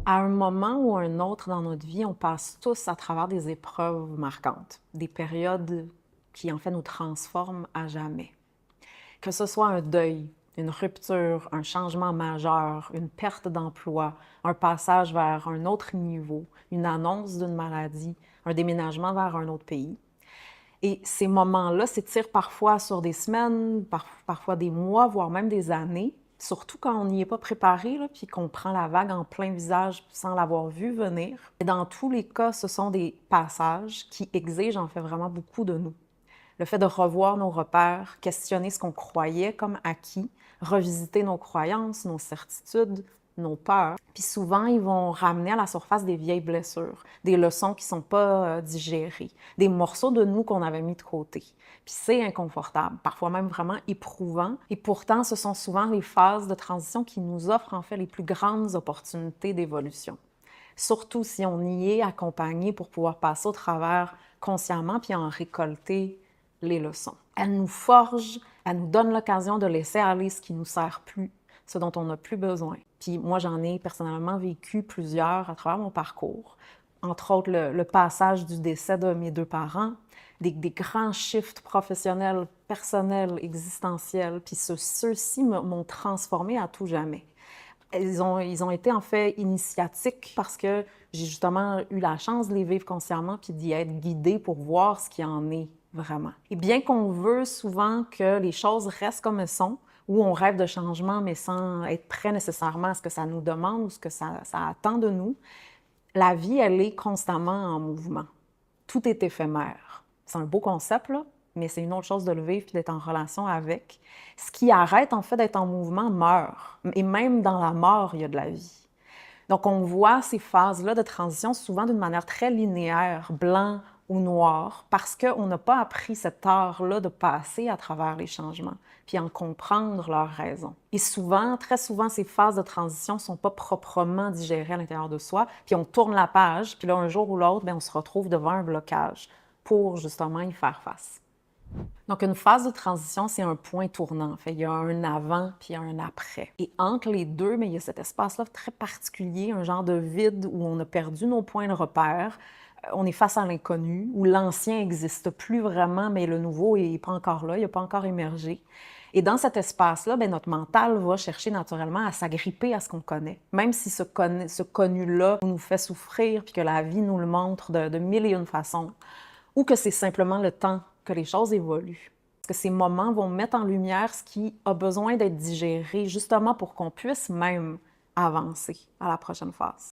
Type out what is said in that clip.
À un moment ou un autre dans notre vie, on passe tous à travers des épreuves marquantes, des périodes qui en fait nous transforment à jamais. Que ce soit un deuil, une rupture, un changement majeur, une perte d'emploi, un passage vers un autre niveau, une annonce d'une maladie, un déménagement vers un autre pays. Et ces moments-là s'étirent parfois sur des semaines, parfois des mois, voire même des années, surtout quand on n'y est pas préparé, là, puis qu'on prend la vague en plein visage sans l'avoir vu venir. Et dans tous les cas, ce sont des passages qui exigent en fait vraiment beaucoup de nous. Le fait de revoir nos repères, questionner ce qu'on croyait comme acquis, revisiter nos croyances, nos certitudes, nos peurs. Puis souvent, ils vont ramener à la surface des vieilles blessures, des leçons qui ne sont pas digérées, des morceaux de nous qu'on avait mis de côté. Puis c'est inconfortable, parfois même vraiment éprouvant. Et pourtant, ce sont souvent les phases de transition qui nous offrent en fait les plus grandes opportunités d'évolution. Surtout si on y est accompagné pour pouvoir passer au travers consciemment puis en récolter les leçons. Elle nous forge, elle nous donne l'occasion de laisser aller ce qui ne nous sert plus, ce dont on n'a plus besoin. Puis moi, j'en ai personnellement vécu plusieurs à travers mon parcours. Entre autres, le passage du décès de mes deux parents, des grands shifts professionnels, personnels, existentiels. Puis ceux-ci m'ont transformée à tout jamais. Ils ont été en fait initiatiques parce que j'ai justement eu la chance de les vivre consciemment puis d'y être guidée pour voir ce qu'il en est vraiment. Et bien qu'on veut souvent que les choses restent comme elles sont, ou on rêve de changement mais sans être prêt nécessairement à ce que ça nous demande ou ce que ça attend de nous, la vie, elle est constamment en mouvement. Tout est éphémère. C'est un beau concept, là, mais c'est une autre chose de le vivre et d'être en relation avec. Ce qui arrête, en fait, d'être en mouvement meurt. Et même dans la mort, il y a de la vie. Donc, on voit ces phases-là de transition souvent d'une manière très linéaire, blanc ou noir, parce qu'on n'a pas appris cet art-là de passer à travers les changements, puis en comprendre leurs raisons. Et souvent, très souvent, ces phases de transition ne sont pas proprement digérées à l'intérieur de soi, puis on tourne la page, puis là, un jour ou l'autre, bien, on se retrouve devant un blocage pour justement y faire face. Donc, une phase de transition, c'est un point tournant. En fait, il y a un avant puis un après. Et entre les deux, mais il y a cet espace-là très particulier, un genre de vide où on a perdu nos points de repère. On est face à l'inconnu, où l'ancien n'existe plus vraiment, mais le nouveau n'est pas encore là, il n'a pas encore émergé. Et dans cet espace-là, bien, notre mental va chercher naturellement à s'agripper à ce qu'on connaît. Même si ce connu-là nous fait souffrir, puis que la vie nous le montre de mille et une façons, ou que c'est simplement le temps que les choses évoluent. Parce que ces moments vont mettre en lumière ce qui a besoin d'être digéré, justement pour qu'on puisse même avancer à la prochaine phase.